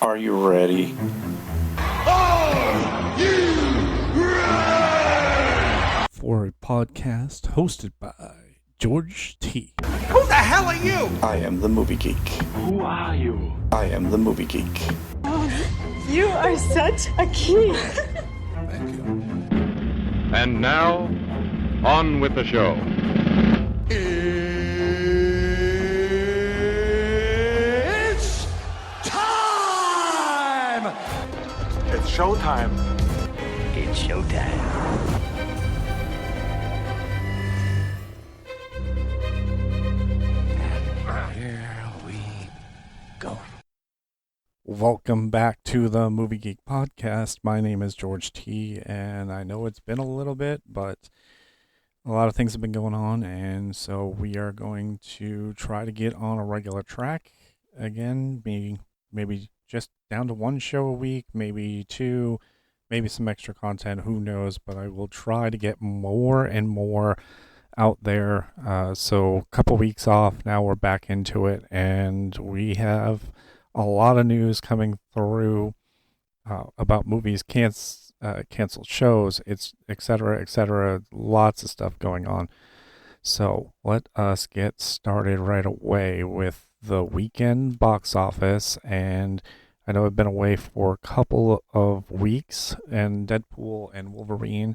Are you ready? Are you ready? For a podcast hosted by George T. Who the hell are you? I am the movie geek. Who are you? I am the movie geek. You are such a geek. Thank you. And now, on with the show. It's time! It's showtime. It's showtime. Here we go. Welcome back to the Movie Geek Podcast. My name is George T, and I know it's been a little bit, but a lot of things have been going on, and so we are going to try to get on a regular track again, maybe just down to one show a week, maybe two, maybe some extra content, who knows, but I will try to get more and more out there. So a couple weeks off, now we're back into it, and we have a lot of news coming through about movies, canceled shows, it's et cetera, lots of stuff going on. So let us get started right away with the weekend box office. And I know I've been away for a couple of weeks, and Deadpool and Wolverine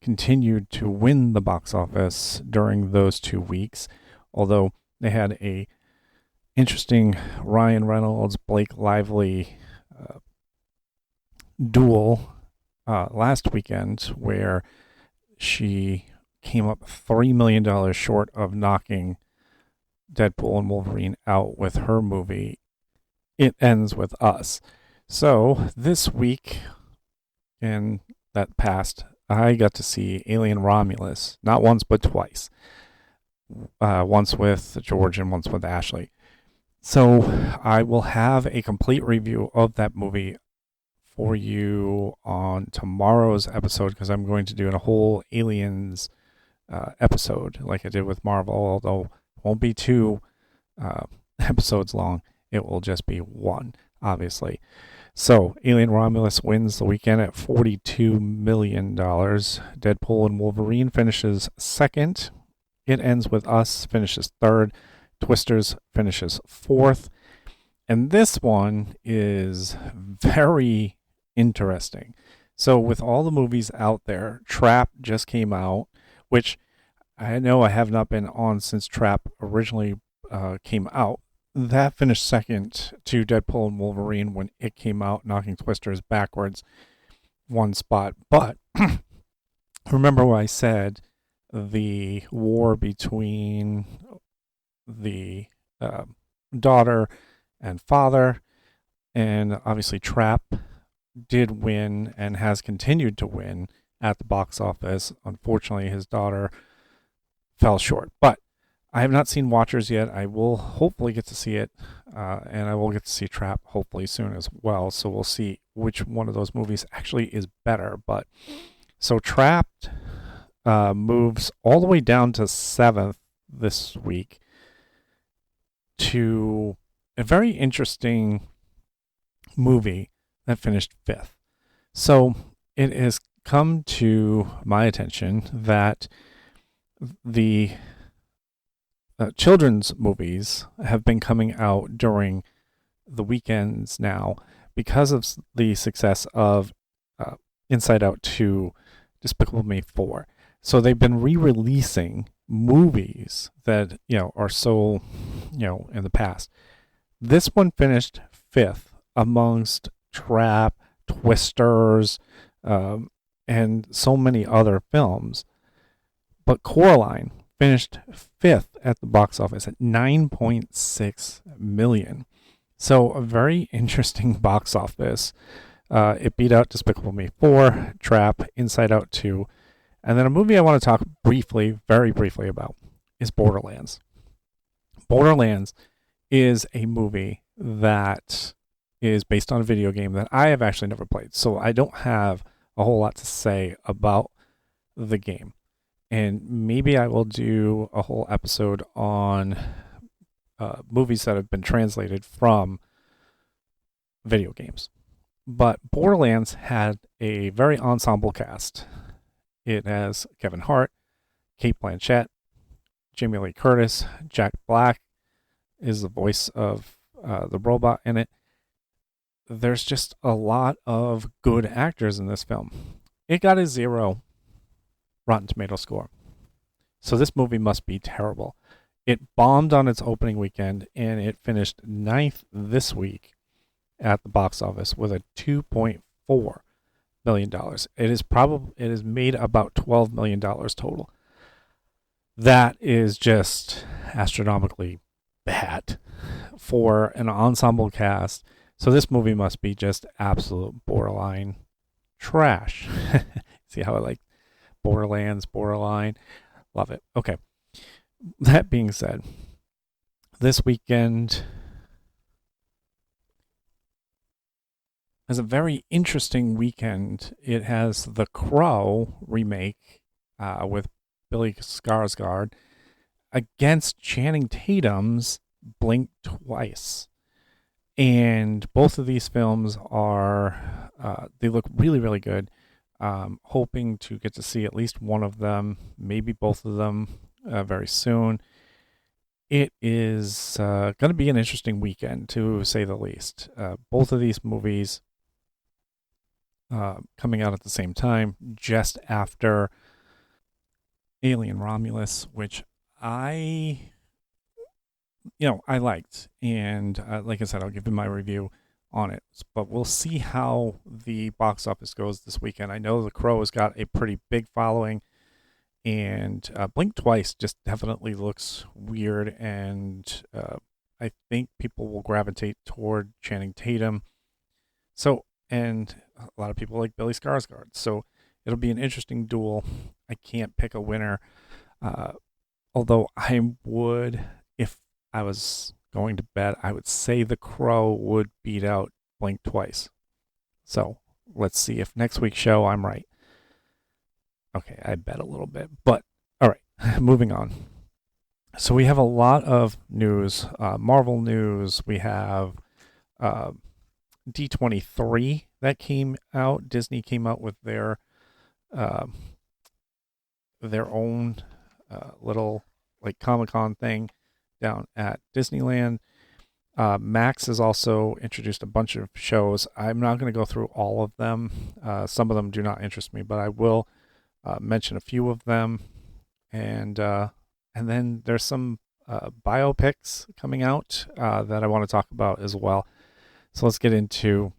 continued to win the box office during those 2 weeks, although they had a interesting Ryan Reynolds, Blake Lively duel last weekend, where she came up $3 million short of knocking Deadpool and Wolverine out with her movie, It Ends With Us. So this week, in that past, I got to see Alien Romulus, not once but twice. Once with George and once with Ashley. So I will have a complete review of that movie for you on tomorrow's episode, because I'm going to do a whole Aliens episode like I did with Marvel, although it won't be 2 episodes long. It will just be 1, obviously. So Alien Romulus wins the weekend at $42 million. Deadpool and Wolverine finishes second. It Ends With Us finishes third. Twisters finishes fourth. And this one is very interesting. So with all the movies out there, Trap just came out, which I know I have not been on since Trap originally came out. That finished second to Deadpool and Wolverine when it came out, knocking Twisters backwards 1 spot. But remember what I said, the war between the daughter and father, and obviously Trap did win and has continued to win at the box office. Unfortunately, his daughter fell short, but I have not seen Watchers yet. I will hopefully get to see it, and I will get to see Trap hopefully soon as well. So we'll see which one of those movies actually is better. But so Trapped moves all the way down to 7th this week to a very interesting movie that finished 5th. So it has come to my attention that the children's movies have been coming out during the weekends now because of the success of Inside Out 2, Despicable Me 4. So they've been re-releasing movies that, are so, in the past. This one finished 5th amongst Trap, Twisters, and so many other films. But Coraline finished 5th at the box office at $9.6 million. So a very interesting box office. It beat out Despicable Me 4, Trap, Inside Out 2, and then a movie I want to talk very briefly about is Borderlands. Borderlands is a movie that is based on a video game that I have actually never played, so I don't have a whole lot to say about the game. And maybe I will do a whole episode on movies that have been translated from video games. But Borderlands had a very ensemble cast. It has Kevin Hart, Kate Blanchett, Jamie Lee Curtis, Jack Black is the voice of the robot in it. There's just a lot of good actors in this film. It got a 0 Rotten Tomato score. So this movie must be terrible. It bombed on its opening weekend, and it finished 9th this week at the box office with a $2.4 million. It has made about $12 million total. That is just astronomically bad for an ensemble cast. So this movie must be just absolute borderline trash. See how I like Borderlands, borderline? Love it. Okay. That being said, this weekend is a very interesting weekend. It has The Crow remake with Billy Skarsgård against Channing Tatum's Blink Twice. And both of these films are, they look really, really good. Hoping to get to see at least one of them, maybe both of them very soon. It is going to be an interesting weekend, to say the least. Both of these movies coming out at the same time, just after Alien Romulus, which I liked. And like I said, I'll give you my review on it. But we'll see how the box office goes this weekend. I know The Crow has got a pretty big following. And Blink Twice just definitely looks weird. And I think people will gravitate toward Channing Tatum. So, and a lot of people like Billy Skarsgård. So it'll be an interesting duel. I can't pick a winner. Although I would, if I was going to bet, I would say The Crow would beat out Blink Twice. So let's see if next week's show I'm right. Okay, I bet a little bit. But all right, moving on. So we have a lot of news, Marvel news. We have D23 that came out. Disney came out with their own little like Comic-Con thing down at Disneyland. Max has also introduced a bunch of shows. I'm not going to go through all of them. Some of them do not interest me, but I will mention a few of them. And then there's some biopics coming out that I want to talk about as well. So let's get into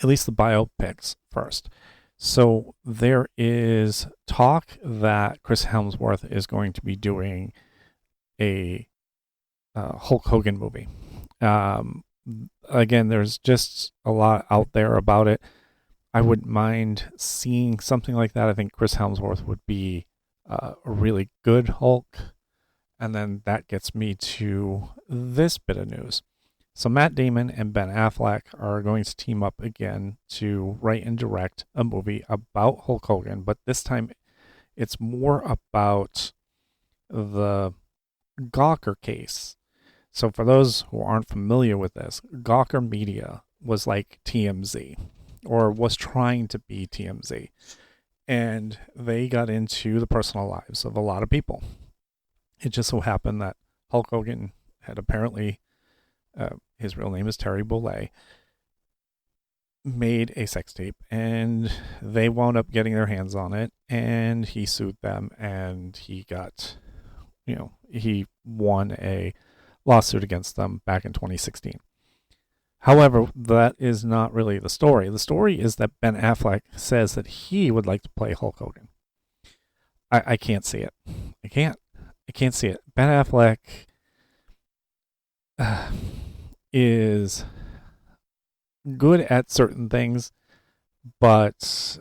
at least the biopics first. So there is talk that Chris Hemsworth is going to be doing a Hulk Hogan movie. Again, there's just a lot out there about it. I wouldn't mind seeing something like that. I think Chris Hemsworth would be a really good Hulk. And then that gets me to this bit of news. So Matt Damon and Ben Affleck are going to team up again to write and direct a movie about Hulk Hogan, but this time it's more about the Gawker case. So for those who aren't familiar with this, Gawker Media was like TMZ, or was trying to be TMZ. And they got into the personal lives of a lot of people. It just so happened that Hulk Hogan had apparently, his real name is Terry Bollea, made a sex tape, and they wound up getting their hands on it, and he sued them, and he got, he won a lawsuit against them back in 2016. However, that is not really the story. The story is that Ben Affleck says that he would like to play Hulk Hogan. I can't see it. I can't see it. Ben Affleck is good at certain things, but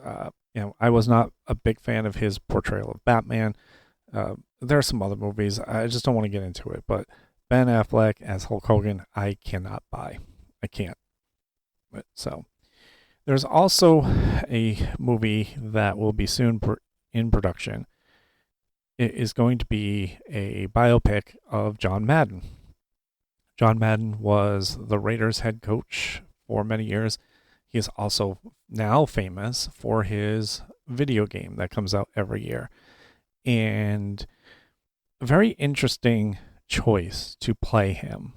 I was not a big fan of his portrayal of Batman. There are some other movies. I just don't want to get into it, but Ben Affleck as Hulk Hogan, I cannot buy. I can't. So there's also a movie that will be soon in production. It is going to be a biopic of John Madden. John Madden was the Raiders head coach for many years. He is also now famous for his video game that comes out every year. And a very interesting choice to play him.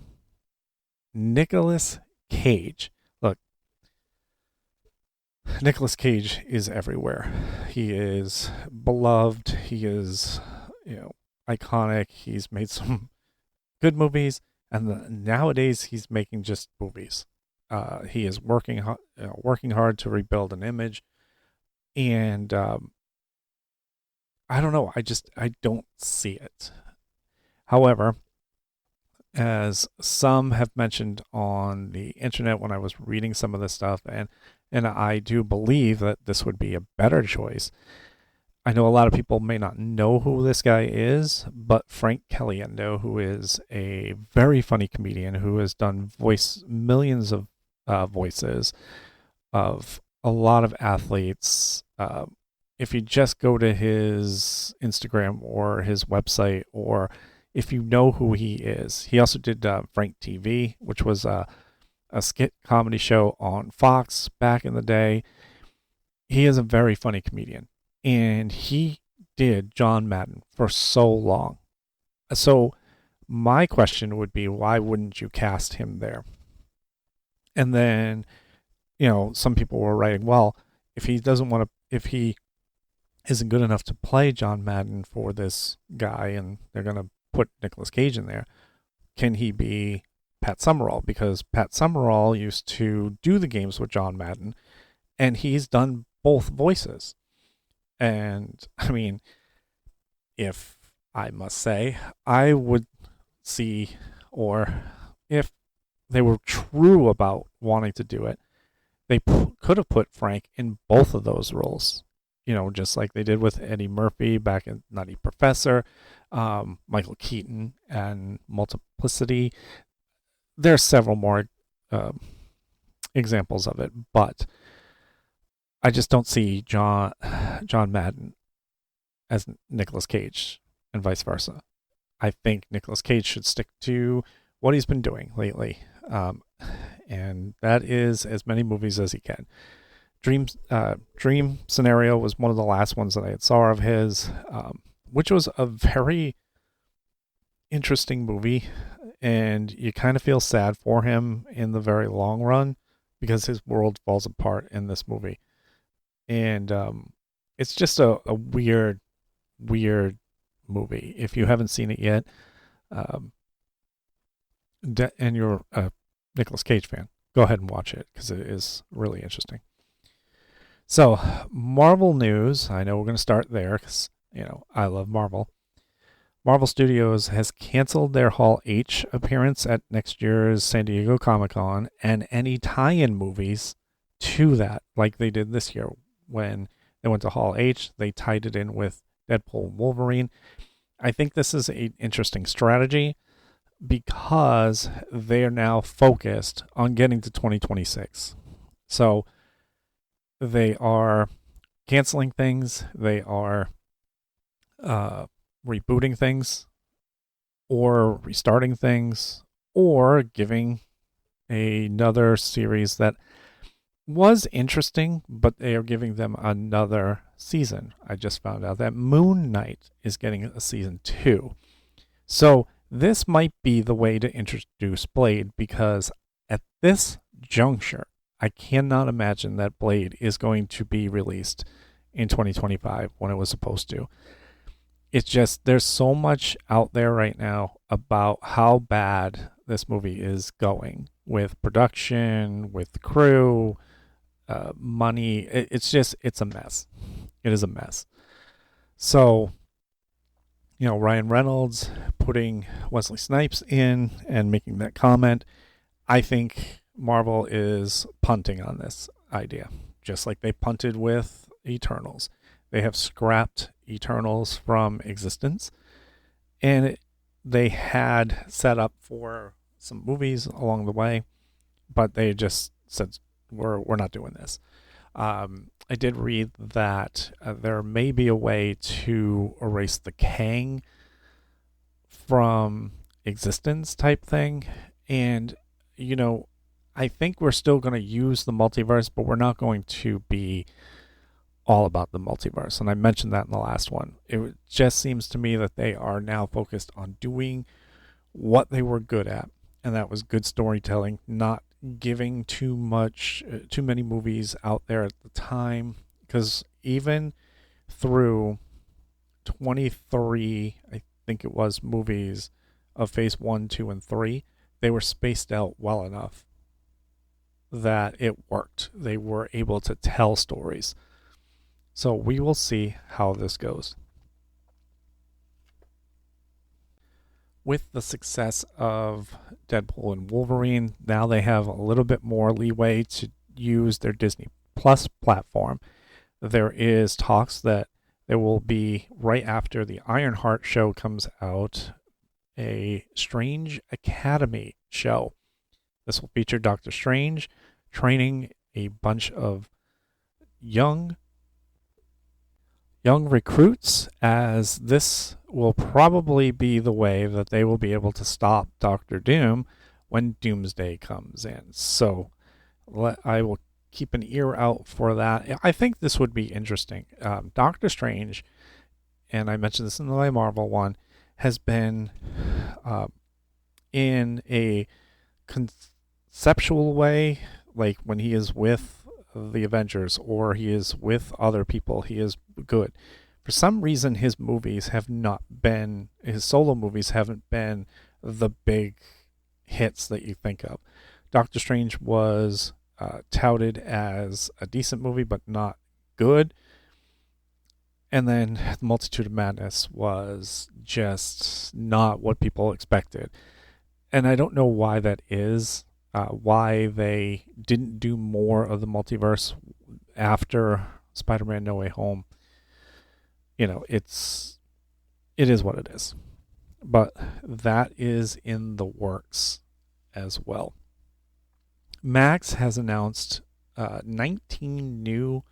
Nicolas Cage. Look, Nicolas Cage is everywhere. He is beloved. He is, iconic. He's made some good movies, and nowadays he's making just movies. He is working hard to rebuild an image, and I don't know. I don't see it. However, as some have mentioned on the internet when I was reading some of this stuff, and I do believe that this would be a better choice. I know a lot of people may not know who this guy is, but Frank Caliendo, who is a very funny comedian who has done millions of voices of a lot of athletes. If you just go to his Instagram or his website, or if you know who he is, he also did Frank TV, which was a skit comedy show on Fox back in the day. He is a very funny comedian, and he did John Madden for so long. So my question would be, why wouldn't you cast him there? And then, some people were writing, well, if he isn't good enough to play John Madden for this guy, and they're going to put Nicolas Cage in there, can he be Pat Summerall? Because Pat Summerall used to do the games with John Madden, and he's done both voices. And I mean, if I must say, I would see, or if they were true about wanting to do it, they could have put Frank in both of those roles. Just like they did with Eddie Murphy back in Nutty Professor, Michael Keaton and Multiplicity. There's several more examples of it, but I just don't see John Madden as Nicolas Cage and vice versa. I think Nicolas Cage should stick to what he's been doing lately, and that is as many movies as he can. Dream Scenario was one of the last ones that I saw of his, which was a very interesting movie, and you kind of feel sad for him in the very long run because his world falls apart in this movie. And it's just a weird movie. If you haven't seen it yet, and you're a Nicolas Cage fan, go ahead and watch it because it is really interesting. So, Marvel news. I know we're going to start there because, I love Marvel. Marvel Studios has canceled their Hall H appearance at next year's San Diego Comic-Con and any tie-in movies to that, like they did this year. When they went to Hall H, they tied it in with Deadpool and Wolverine. I think this is an interesting strategy because they are now focused on getting to 2026. So they are canceling things. They are rebooting things or restarting things or giving another series that was interesting, but they are giving them another season. I just found out that Moon Knight is getting a season 2. So this might be the way to introduce Blade, because at this juncture, I cannot imagine that Blade is going to be released in 2025 when it was supposed to. It's just, there's so much out there right now about how bad this movie is going with production, with the crew, money. It's a mess. It is a mess. So, Ryan Reynolds putting Wesley Snipes in and making that comment, I think Marvel is punting on this idea, just like they punted with Eternals. They have scrapped Eternals from existence, and they had set up for some movies along the way, but they just said, we're not doing this. I did read that there may be a way to erase the Kang from existence type thing, and I think we're still going to use the multiverse, but we're not going to be all about the multiverse. And I mentioned that in the last one. It just seems to me that they are now focused on doing what they were good at, and that was good storytelling, not giving too many movies out there at the time, because even through 23, I think it was, movies of phase 1, 2, and 3, they were spaced out well enough that it worked. They were able to tell stories. So we will see how this goes. With the success of Deadpool and Wolverine, now they have a little bit more leeway to use their Disney Plus platform. There is talks that there will be, right after the Ironheart show comes out, a Strange Academy show. This will feature Doctor Strange training a bunch of young recruits, as this will probably be the way that they will be able to stop Doctor Doom when Doomsday comes in. So I will keep an ear out for that. I think this would be interesting. Doctor Strange, and I mentioned this in the Marvel one, has been in a conceptual way, like when he is with the Avengers or he is with other people, he is good. For some reason, his solo movies haven't been the big hits that you think of. Doctor Strange was touted as a decent movie, but not good. And then The Multitude of Madness was just not what people expected. And I don't know why that is. Why they didn't do more of the multiverse after Spider-Man No Way Home. You know, it is what it is. But that is in the works as well. Max has announced 19 new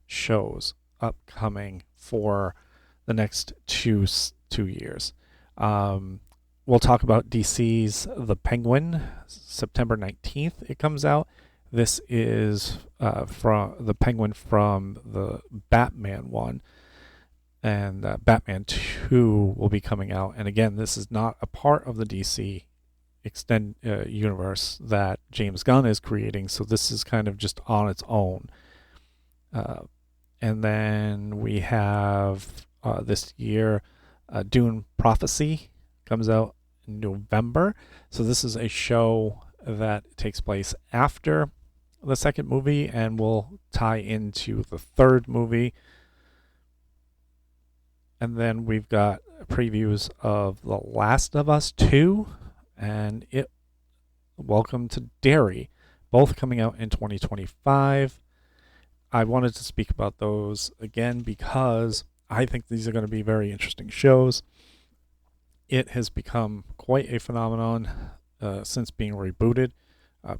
shows upcoming for the next two years. We'll talk about DC's The Penguin, September 19th it comes out. This is from the Penguin from the Batman one. And Batman 2 will be coming out. And again, this is not a part of the DC universe that James Gunn is creating. So this is kind of just on its own. And then we have this year Dune Prophecy comes out in November. So this is a show that takes place after the second movie and will tie into the third movie. And then we've got previews of The Last of Us 2 and Welcome to Derry, both coming out in 2025. I wanted to speak about those again because I think these are going to be very interesting shows. It has become quite a phenomenon since being rebooted.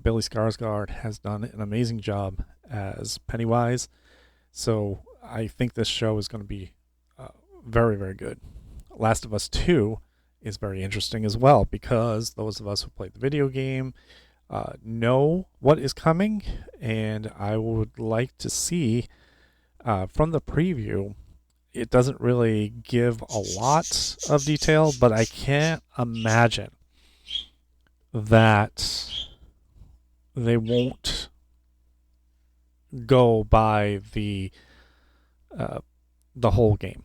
Billy Skarsgård has done an amazing job as Pennywise. So I think this show is going to be very, very good. Last of Us 2 is very interesting as well because those of us who played the video game know what is coming, and I would like to see from the preview. It doesn't really give a lot of detail, but I can't imagine that they won't go by the whole game.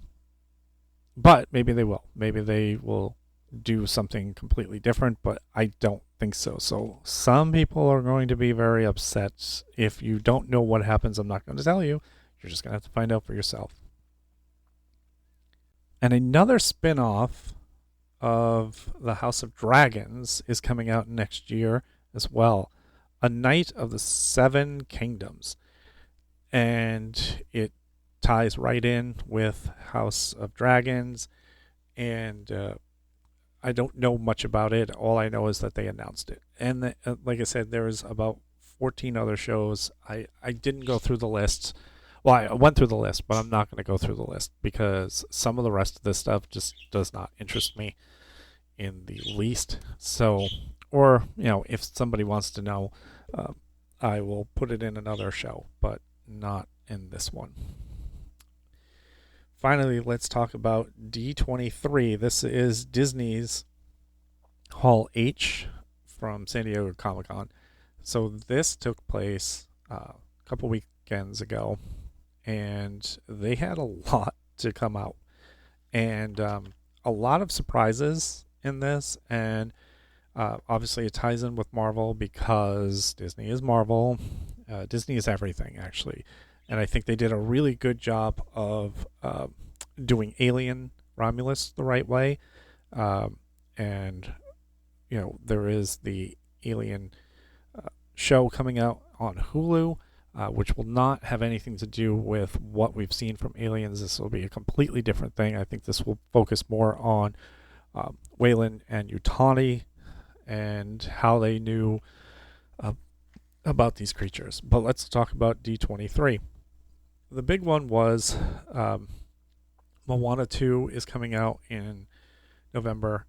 But maybe they will. Maybe they will do something completely different, but I don't think so. So some people are going to be very upset. If you don't know what happens, I'm not going to tell you. You're just going to have to find out for yourself. And another spin-off of the House of Dragons is coming out next year as well. A Knight of the Seven Kingdoms. And it ties right in with House of Dragons. And I don't know much about it. All I know is that they announced it. And like I said, there's about 14 other shows. I didn't go through the list. Well, I went through the list, but I'm not going to go through the list because some of the rest of this stuff just does not interest me in the least. So, or, if somebody wants to know I will put it in another show, but not in this one. Finally, let's talk about D23. This is Disney's Hall H from San Diego Comic-Con. So this took place a couple weekends ago, and they had a lot to come out. And a lot of surprises in this, and obviously it ties in with Marvel because Disney is Marvel. Disney is everything, actually. And I think they did a really good job of doing Alien Romulus the right way. And, you know, there is the Alien show coming out on Hulu, which will not have anything to do with what we've seen from Aliens. This will be a completely different thing. I think this will focus more on Wayland and Yutani and how they knew about these creatures. But let's talk about D23. The big one was Moana 2 is coming out in November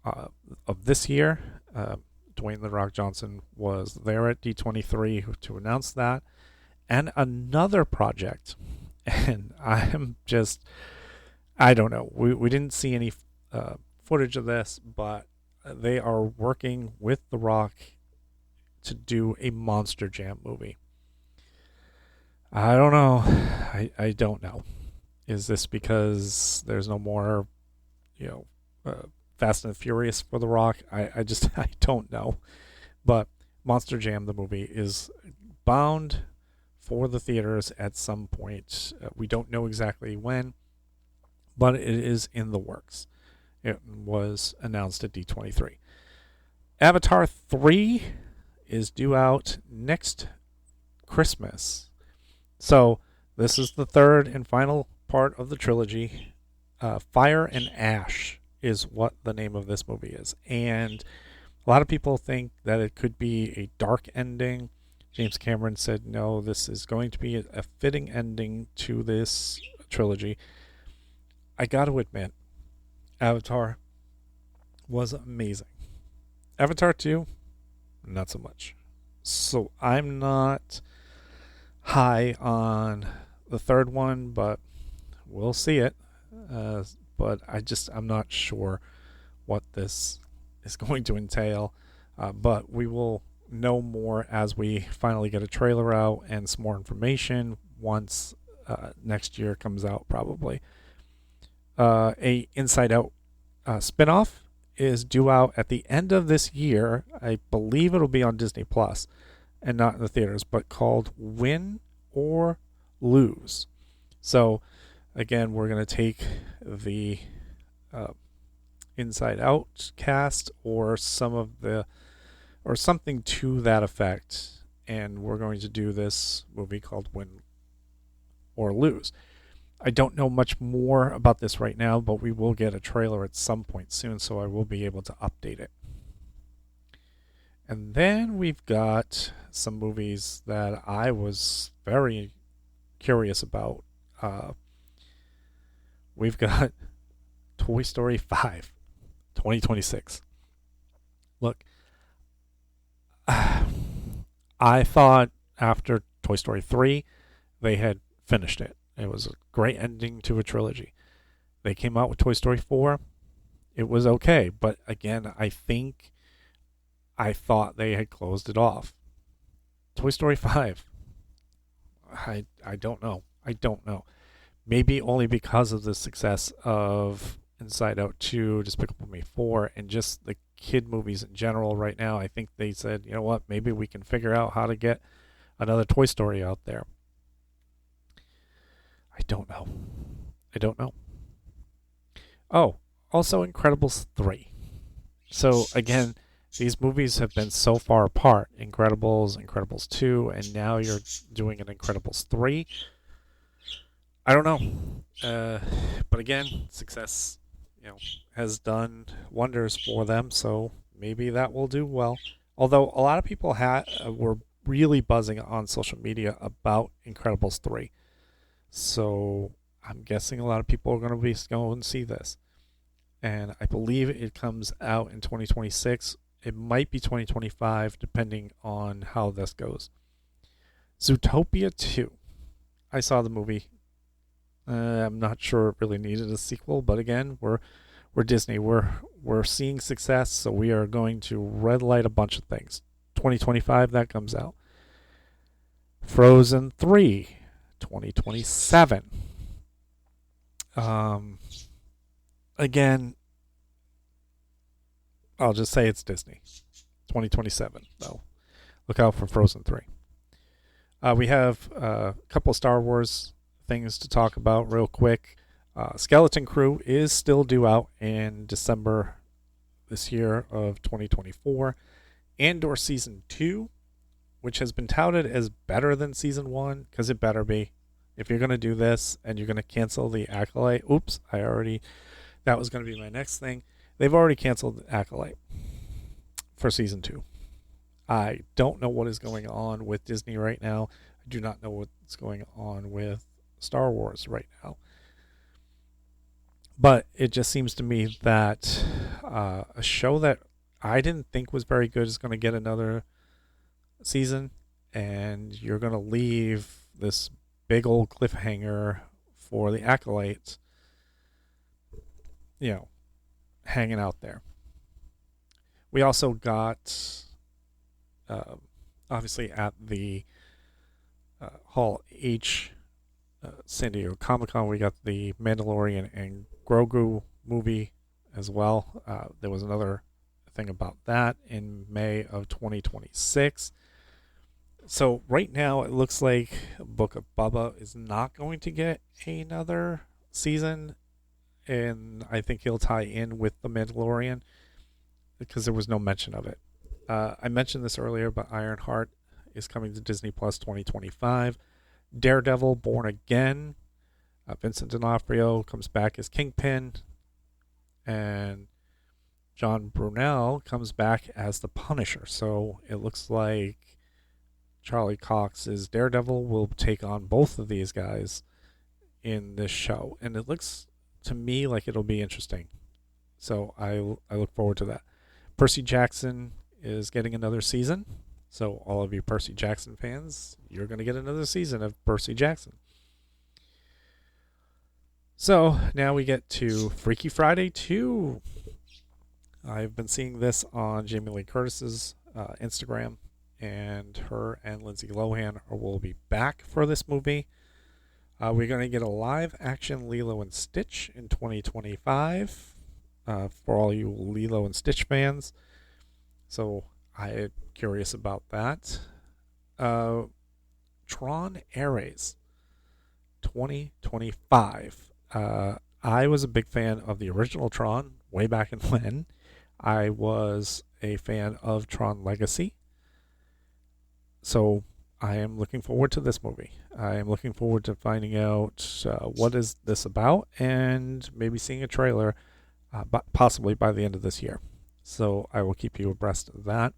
of this year. Dwayne "The Rock" Johnson was there at D23 to announce that. And another project. And I don't know. We didn't see any footage of this, but they are working with The Rock to do a Monster Jam movie. I don't know. I don't know. Is this because there's no more, Fast and Furious for The Rock? I don't know. But Monster Jam, the movie, is bound for the theaters at some point. We don't know exactly when, but it is in the works. It was announced at D23. Avatar 3 is due out next Christmas. So this is the third and final part of the trilogy. Fire and Ash is what the name of this movie is. And a lot of people think that it could be a dark ending. James Cameron said, no, this is going to be a fitting ending to this trilogy. I got to admit, Avatar was amazing. Avatar 2, not so much. So I'm not high on the third one, but we'll see it. But I'm not sure what this is going to entail. But we will know more as we finally get a trailer out and some more information once next year comes out, probably. A Inside Out spinoff is due out at the end of this year. I believe it'll be on Disney Plus and not in the theaters, but called Win or Lose. So again, we're going to take the Inside Out cast or something to that effect, and we're going to do this movie called Win or Lose. I don't know much more about this right now, but we will get a trailer at some point soon, so I will be able to update it. And then we've got some movies that I was very curious about. We've got Toy Story 5, 2026. Look, I thought after Toy Story 3, they had finished it. It was a great ending to a trilogy. They came out with Toy Story 4. It was okay, but again, I thought they had closed it off. Toy Story 5, I don't know. I don't know. Maybe only because of the success of Inside Out 2, Despicable Me 4, and just the kid movies in general right now. I think they said, you know what, maybe we can figure out how to get another Toy Story out there. I don't know. Oh, also Incredibles 3. So again, these movies have been so far apart. Incredibles, Incredibles 2, and now you're doing an Incredibles 3. I don't know. But again, success, has done wonders for them, so maybe that will do well. Although a lot of people were really buzzing on social media about Incredibles 3. So I'm guessing a lot of people are going to be going and see this. And I believe it comes out in 2026. It might be 2025, depending on how this goes. Zootopia 2. I saw the movie. I'm not sure it really needed a sequel, but again, we're Disney. We're seeing success, so we are going to red light a bunch of things. 2025, that comes out. Frozen 3, 2027. Again, I'll just say it's Disney. 2027, though. Look out for Frozen 3. We have a couple of Star Wars things to talk about real quick. Skeleton Crew is still due out in December this year of 2024. Andor Season 2, which has been touted as better than Season 1, because it better be. If you're going to do this and you're going to cancel the Acolyte, that was going to be my next thing. They've already canceled the Acolyte for Season 2. I don't know what is going on with Disney right now. I do not know what's going on with Star Wars right now. But it just seems to me that a show that I didn't think was very good is going to get another season, and you're going to leave this big old cliffhanger for the Acolytes, hanging out there. We also got, obviously at the Hall H, San Diego Comic-Con, we got the Mandalorian and Grogu movie as well. There was another thing about that in May of 2026. So right now it looks like Book of Bubba is not going to get another season, and I think he'll tie in with the Mandalorian because there was no mention of it. I mentioned this earlier, but Ironheart is coming to Disney Plus 2025. Daredevil Born Again. Vincent D'Onofrio comes back as Kingpin, and John Brunel comes back as the Punisher. So it looks like Charlie Cox's Daredevil will take on both of these guys in this show, and it looks to me like it'll be interesting. So I look forward to that. Percy Jackson is getting another season. So all of you Percy Jackson fans, you're going to get another season of Percy Jackson. So now we get to Freaky Friday 2. I've been seeing this on Jamie Lee Curtis's Instagram, and her and Lindsay Lohan will be back for this movie. We're going to get a live action Lilo and Stitch in 2025 for all you Lilo and Stitch fans. So I'm curious about that. Tron Ares 2025. I was a big fan of the original Tron way back in when. I was a fan of Tron Legacy. So I am looking forward to this movie. I am looking forward to finding out what is this about, and maybe seeing a trailer possibly by the end of this year. So I will keep you abreast of that.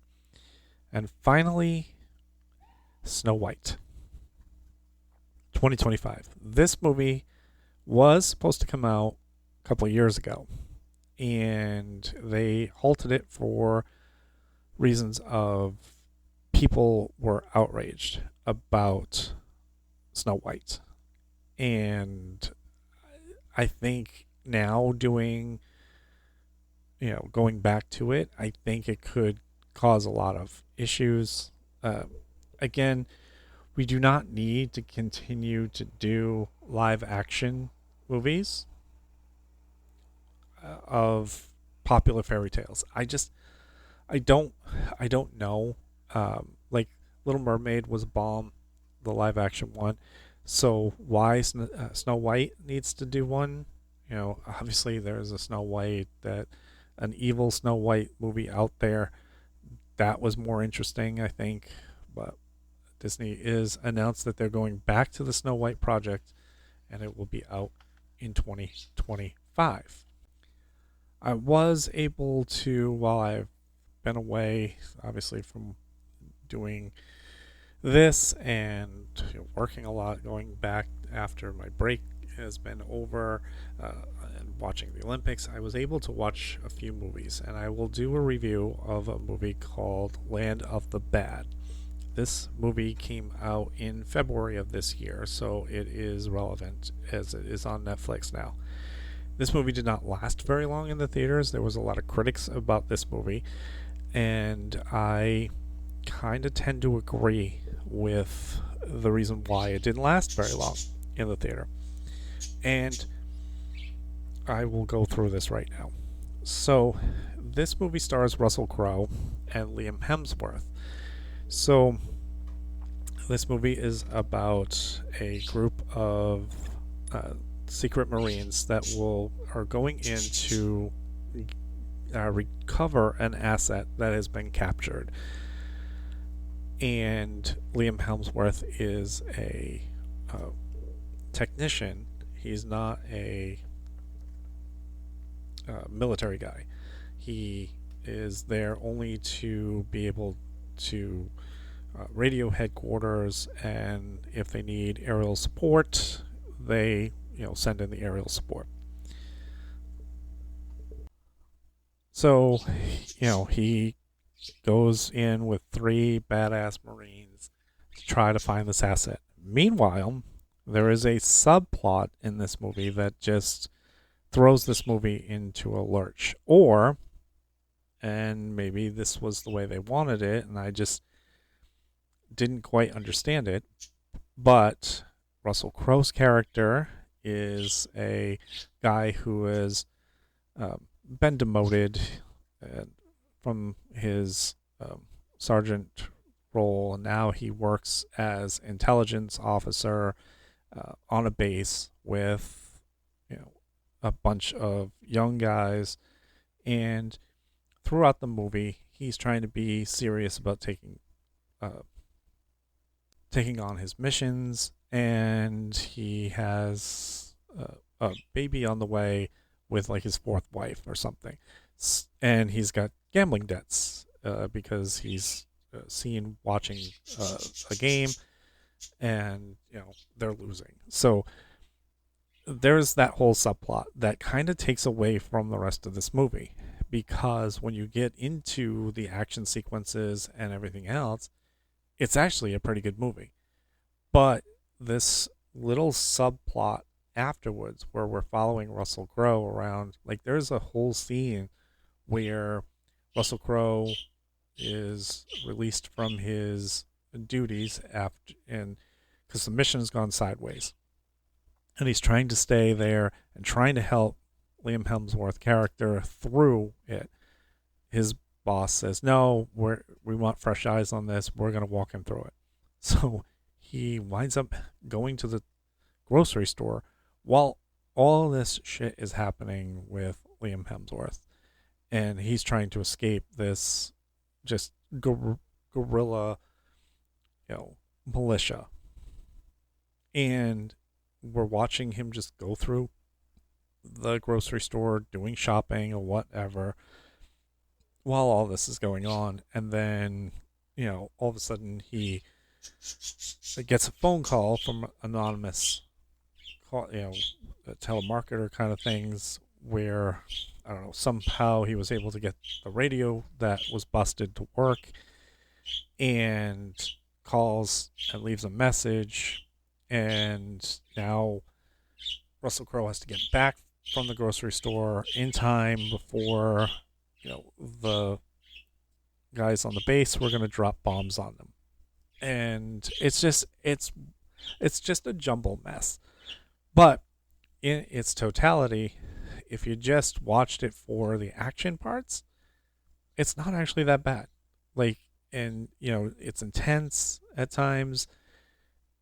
And finally, Snow White 2025. This movie was supposed to come out a couple of years ago, and they halted it for reasons of people were outraged about Snow White. And I think now going back to it, I think it could cause a lot of issues. Again, we do not need to continue to do live action movies of popular fairy tales. I don't know. Like Little Mermaid was a bomb, the live action one. So why Snow White needs to do one? Obviously there's a Snow White, an evil Snow White movie out there. That was more interesting, I think. But Disney is announced that they're going back to the Snow White project, and it will be out in 2025. I was able to, while I've been away, obviously from doing this and working a lot, going back after my break has been over, and watching the Olympics, I was able to watch a few movies, and I will do a review of a movie called Land of the Bad. This movie came out in February of this year, so it is relevant as it is on Netflix now. This movie did not last very long in the theaters. There was a lot of critics about this movie, and I kind of tend to agree with the reason why it didn't last very long in the theater. And I will go through this right now. So, this movie stars Russell Crowe and Liam Hemsworth. So, this movie is about a group of secret Marines that are going in to recover an asset that has been captured. And Liam Hemsworth is a technician. He's not a military guy. He is there only to be able to radio headquarters, and if they need aerial support, they send in the aerial support. So he goes in with 3 badass Marines to try to find this asset. Meanwhile, there is a subplot in this movie that just throws this movie into a lurch. And maybe this was the way they wanted it, and I just didn't quite understand it, but Russell Crowe's character is a guy who has been demoted from his sergeant role, and now he works as intelligence officer on a base with a bunch of young guys. And throughout the movie, he's trying to be serious about taking on his missions, and he has a baby on the way with like his 4th wife or something, and he's got gambling debts because he's seen watching a game, and they're losing. So there's that whole subplot that kind of takes away from the rest of this movie, because when you get into the action sequences and everything else, it's actually a pretty good movie. But this little subplot afterwards where we're following Russell Crowe around, like there's a whole scene where Russell Crowe is released from his duties because the mission has gone sideways, and he's trying to stay there and trying to help Liam Hemsworth character through it. His boss says, no, we want fresh eyes on this, we're going to walk him through it. So he winds up going to the grocery store while all this shit is happening with Liam Hemsworth, and he's trying to escape this just guerrilla militia. And we're watching him just go through the grocery store doing shopping or whatever while all this is going on. And then all of a sudden he gets a phone call from anonymous telemarketer kind of things, where I don't know, somehow he was able to get the radio that was busted to work, and calls and leaves a message. And now Russell Crowe has to get back from the grocery store in time before the guys on the base were going to drop bombs on them. And it's just a jumble mess. But in its totality, if you just watched it for the action parts, it's not actually that bad. And it's intense at times,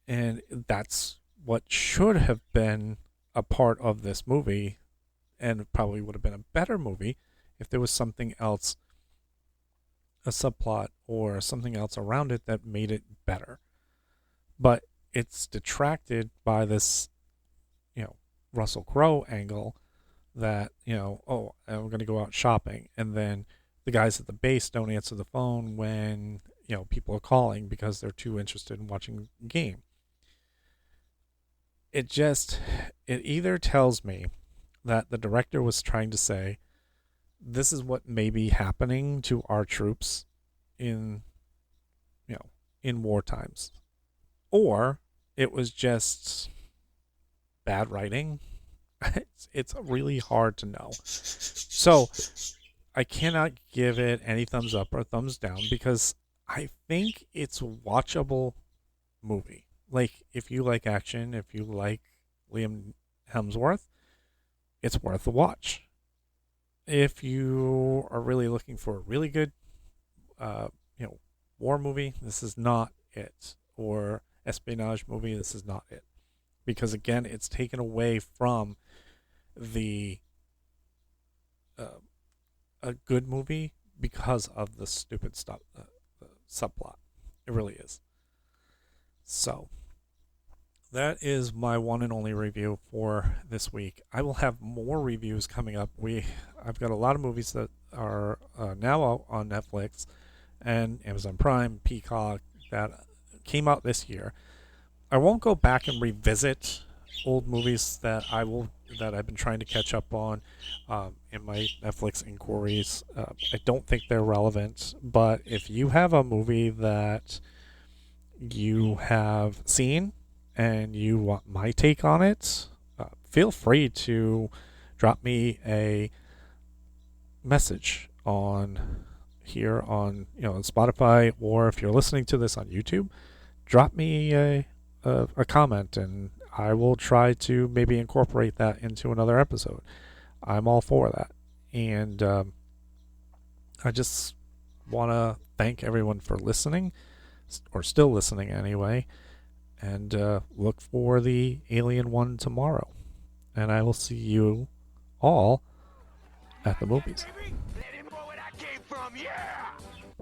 and that's what should have been a part of this movie, and probably would have been a better movie if there was something else, a subplot or something else around it that made it better. But it's detracted by this Russell Crowe angle that I'm going to go out shopping, and then the guys at the base don't answer the phone when people are calling because they're too interested in watching the game. It either tells me that the director was trying to say, this is what may be happening to our troops in war times. Or it was just bad writing. It's really hard to know. So I cannot give it any thumbs up or thumbs down because I think it's a watchable movie. Like, if you like action, if you like Liam Hemsworth, it's worth a watch. If you are really looking for a really good, war movie, this is not it. Or espionage movie, this is not it. Because again, it's taken away from the a good movie because of the stupid stuff, the subplot. It really is. So that is my one and only review for this week. I will have more reviews coming up. I've got a lot of movies that are now out on Netflix and Amazon Prime, Peacock, that came out this year. I won't go back and revisit old movies that I've been trying to catch up on in my Netflix inquiries. I don't think they're relevant, but if you have a movie that you have seen and you want my take on it, feel free to drop me a message on Spotify, or if you're listening to this on YouTube, drop me a comment and I will try to maybe incorporate that into another episode. I'm all for that. And I just want to thank everyone for listening, or still listening anyway, and look for the Alien one tomorrow. And I will see you all at the movies.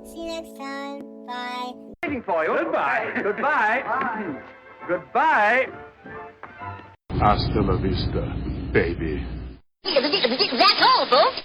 See you next time. Bye. Waiting for you. Goodbye. Goodbye. Goodbye. Hasta la vista, baby. That's all, folks.